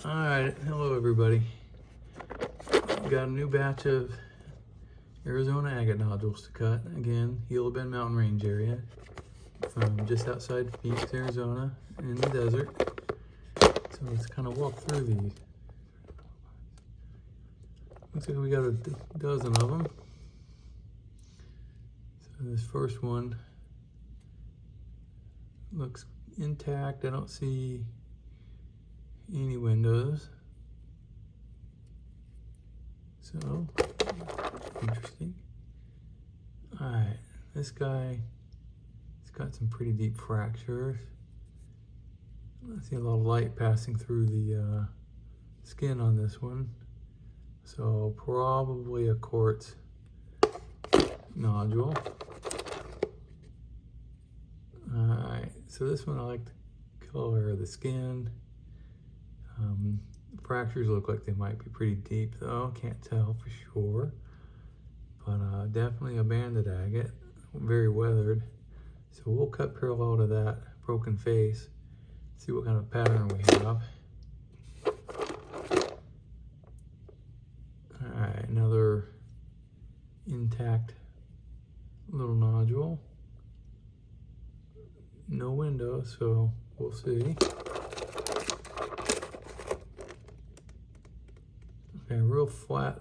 Alright, hello everybody. Got a new batch of Arizona agate nodules to cut. Again, Gila Bend Mountain Range area from just outside Phoenix, Arizona in the desert. So let's kind of walk through these. Looks like we got a dozen of them. So this first one looks intact. I don't see any windows. So, interesting. Alright, this guy, he's got some pretty deep fractures. I see a lot of light passing through the skin on this one. So probably a quartz nodule. Alright, so this one I like the color of the skin. Fractures look like they might be pretty deep though, can't tell for sure. But definitely a banded agate, very weathered. So we'll cut parallel to that broken face, see what kind of pattern we have. Alright, another intact little nodule. No window, so we'll see. Okay, real flat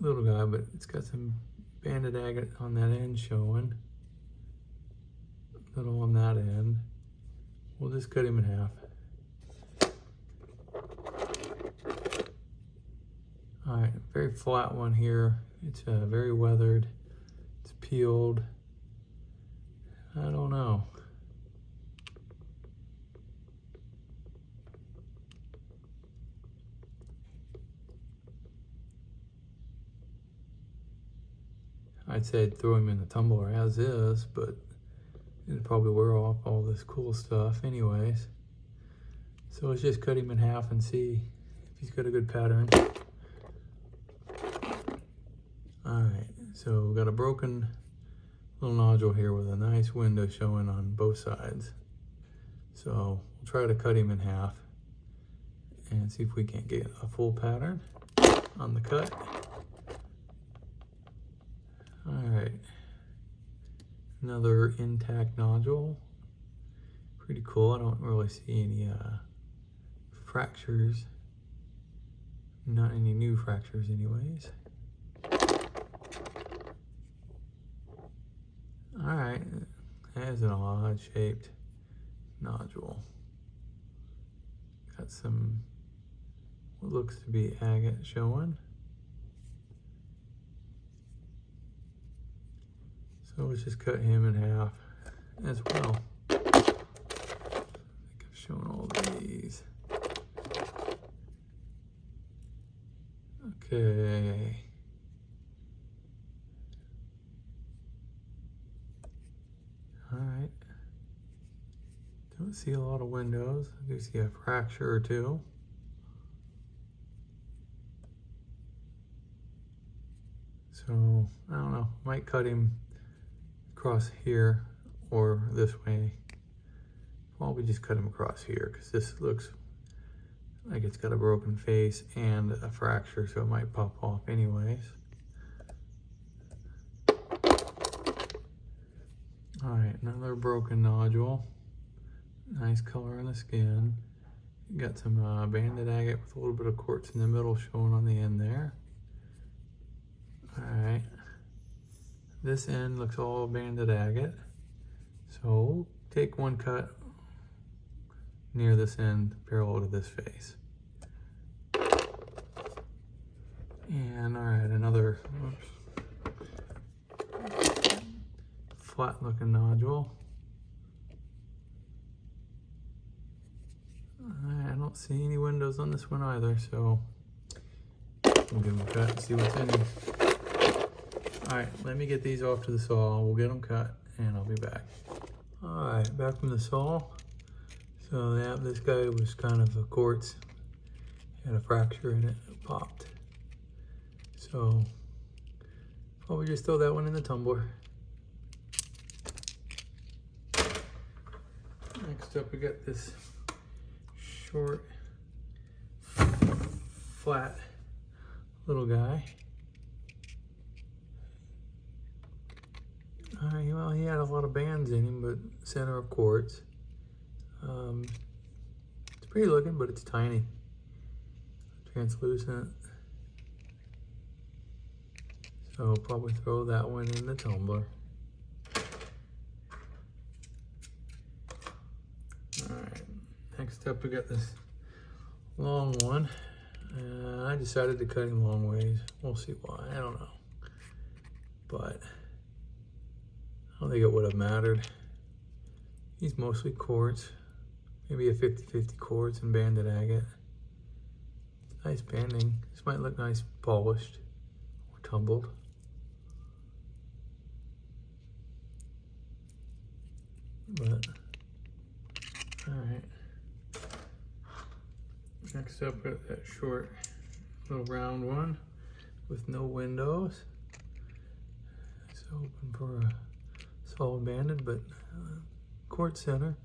little guy, but it's got some banded agate on that end showing. Little on that end. We'll just cut him in half. Alright, very flat one here. It's very weathered. It's peeled. I don't know. I'd say I'd throw him in the tumbler as is, but it'd probably wear off all this cool stuff anyways. So let's just cut him in half and see if he's got a good pattern. Alright, so we've got a broken little nodule here with a nice window showing on both sides. So we'll try to cut him in half and see if we can't get a full pattern on the cut. Alright, another intact nodule. Pretty cool. I don't really see any fractures. Not any new fractures anyways. Alright, that is an odd shaped nodule. Got some what looks to be agate showing. So let's just cut him in half as well. I think I've shown all these. Okay. Alright. Don't see a lot of windows. I do see a fracture or two. So, I don't know. Might cut him across here or this way. Probably just cut him across here because this looks like it's got a broken face and a fracture, so it might pop off anyways. Alright, another broken nodule. Nice color on the skin. Got some banded agate with a little bit of quartz in the middle showing on the end there. Alright. This end looks all banded agate. So we'll take one cut near this end parallel to this face. And alright, another flat looking nodule. I don't see any windows on this one either, so we'll give them a cut and see what's in here. Alright, let me get these off to the saw. We'll get them cut and I'll be back. Alright, back from the saw. So yeah, this guy was kind of a quartz. Had a fracture in it, it popped. So probably just throw that one in the tumbler. Next up we got this short, flat little guy. All right, well, he had a lot of bands in him, but center of quartz. It's pretty looking, but it's tiny. Translucent. So I'll probably throw that one in the tumbler. All right, next up we got this long one. I decided to cut him long ways. We'll see why, I don't know. But I don't think it would have mattered. He's mostly quartz, maybe a 50-50 quartz and banded agate. Nice banding. This might look nice polished or tumbled. But, all right. Next up, got that short little round one with no windows. It's open for a solid banded, but quartz center.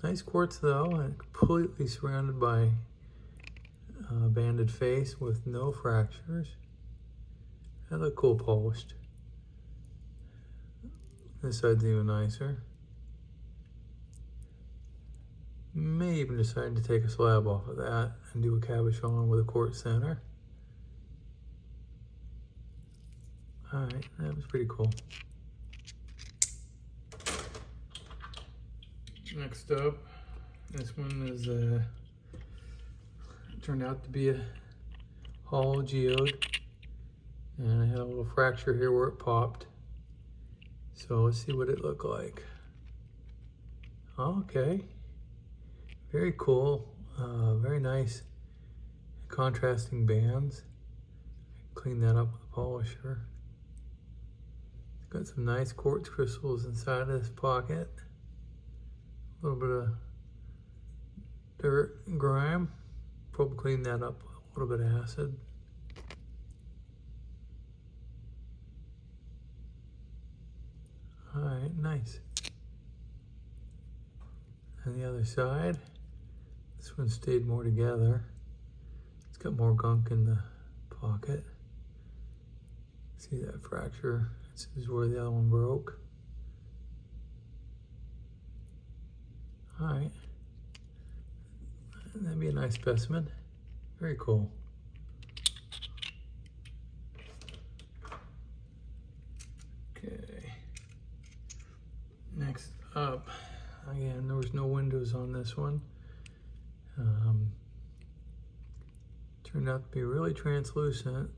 Nice quartz though, and completely surrounded by banded face with no fractures. That look cool polished. This side's even nicer. May even decide to take a slab off of that and do a cabochon with a quartz center. All right, that was pretty cool. Next up, this one is turned out to be a hollow geode, and I had a little fracture here where it popped. So let's see what it looked like. Okay, very cool, very nice contrasting bands. Clean that up with a polisher. Got some nice quartz crystals inside of this pocket. A little bit of dirt and grime. Probably clean that up with a little bit of acid. All right, nice. And the other side, this one stayed more together. It's got more gunk in the pocket. See that fracture? This is where the other one broke. All right, that'd be a nice specimen. Very cool. Okay, next up, again, there was no windows on this one. Turned out to be really translucent.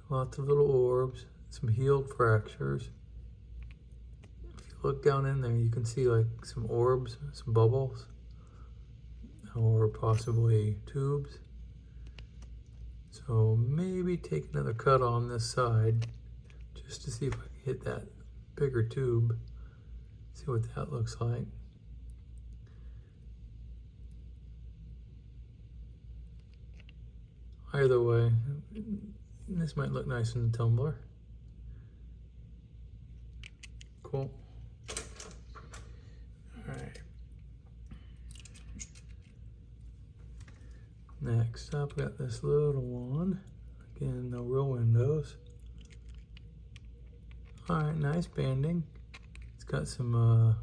Lots of little orbs, some healed fractures. If you look down in there, you can see like some orbs, some bubbles, or possibly tubes. So maybe take another cut on this side just to see if I can hit that bigger tube. See what that looks like. Either way, this might look nice in the tumbler. Cool. All right. Next up, we got this little one. Again, no real windows. All right, nice banding. It's got some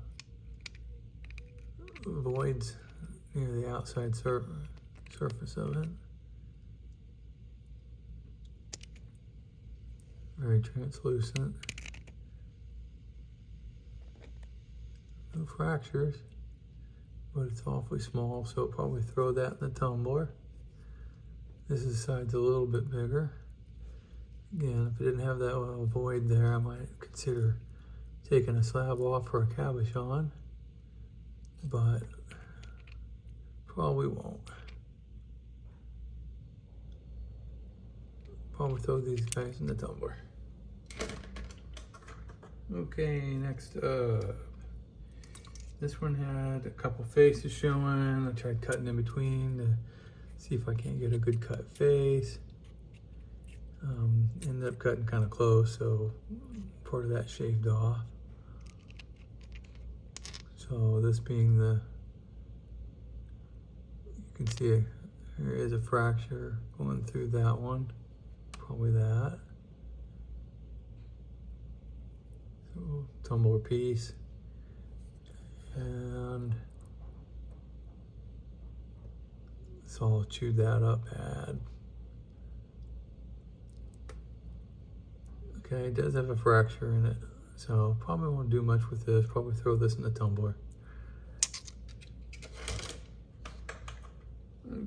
voids near the outside surface of it. Very translucent. No fractures, but it's awfully small, so I'll probably throw that in the tumbler. This side's a little bit bigger. Again, if I didn't have that little void there, I might consider taking a slab off for a cabochon, but probably won't. Probably throw these guys in the tumbler. Okay, next up. This one had a couple faces showing. I tried cutting in between to see if I can't get a good cut face. Ended up cutting kind of close, so part of that shaved off. So this being the, you can see there is a fracture going through that one, probably that. So tumbler piece, and so I'll chew that up bad. Okay, it does have a fracture in it, so probably won't do much with this. Probably throw this in the tumbler.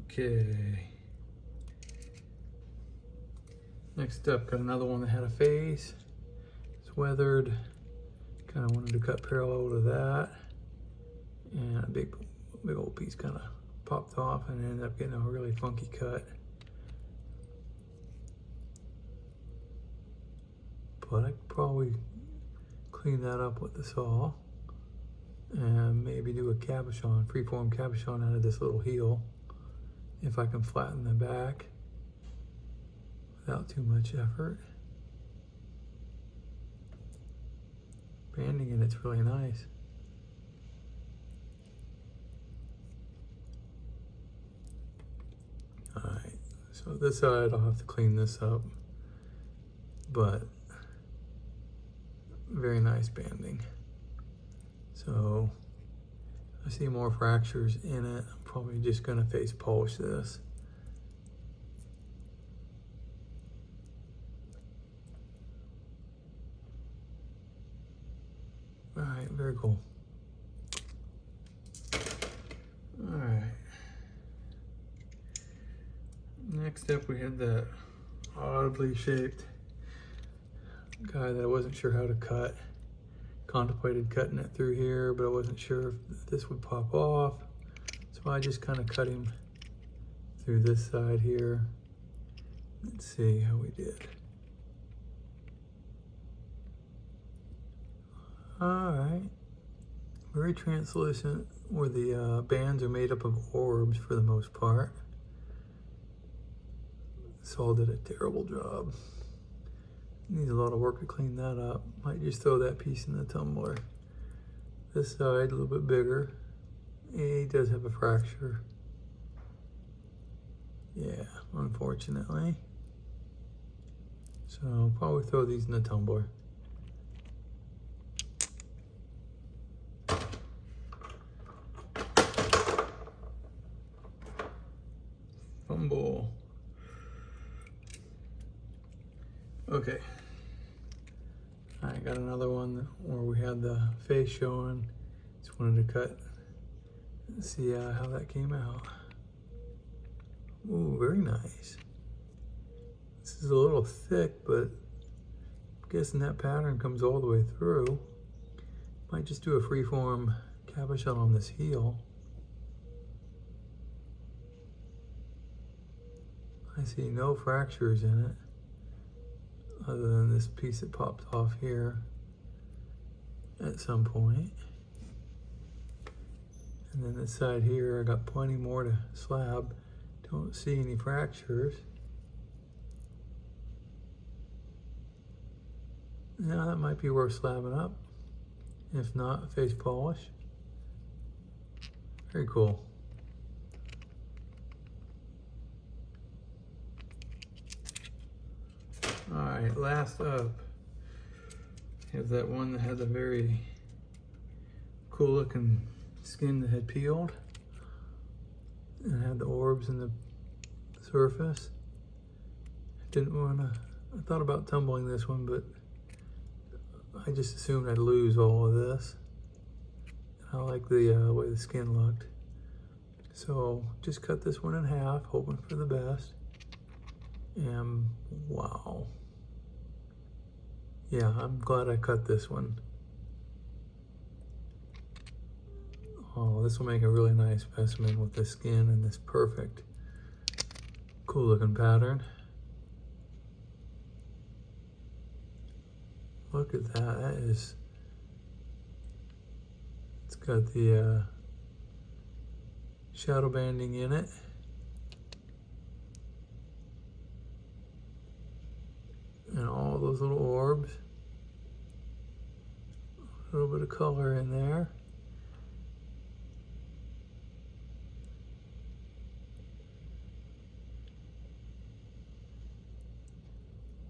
Okay. Next up, got another one that had a face. It's weathered. Kind of wanted to cut parallel to that, and a big old piece kind of popped off and ended up getting a really funky cut. But I could probably clean that up with the saw and maybe do a cabochon, freeform cabochon out of this little heel if I can flatten the back without too much effort. Banding in it's really nice. Alright, so this side I'll have to clean this up, but very nice banding. So I see more fractures in it. I'm probably just gonna face polish this. All right, very cool. All right. Next up, we had that oddly shaped guy that I wasn't sure how to cut. Contemplated cutting it through here, but I wasn't sure if this would pop off. So I just kind of cut him through this side here. Let's see how we did. All right, very translucent, where the bands are made up of orbs for the most part. Saw did a terrible job. Needs a lot of work to clean that up. Might just throw that piece in the tumbler. This side, a little bit bigger. He does have a fracture. Yeah, unfortunately. So I'll probably throw these in the tumbler. Fumble. Okay. I got another one where we had the face showing. Just wanted to cut and see how that came out. Ooh, very nice. This is a little thick, but I'm guessing that pattern comes all the way through. Might just do a freeform cabochon on this heel. I see no fractures in it, other than this piece that popped off here at some point. And then this side here, I got plenty more to slab. Don't see any fractures. Now that might be worth slabbing up. If not, face polish. Very cool. All right, last up, is that one that has a very cool looking skin that had peeled and had the orbs in the surface. Didn't wanna, I thought about tumbling this one, but I just assumed I'd lose all of this. I like the way the skin looked. So just cut this one in half, hoping for the best. And wow. Yeah, I'm glad I cut this one. Oh, this will make a really nice specimen with the skin and this perfect, cool looking pattern. Look at that, that is, it's got the shadow banding in it. And all those little orbs. A little bit of color in there.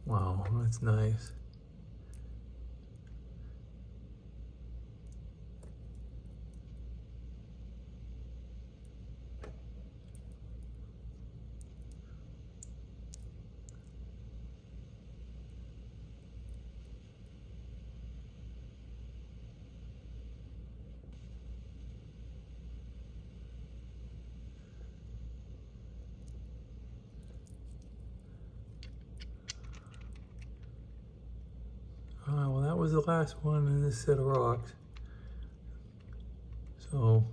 Wow, that's nice. Well, that was the last one in this set of rocks. So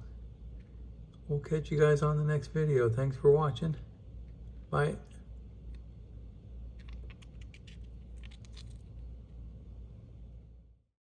we'll catch you guys on the next video. Thanks for watching. Bye.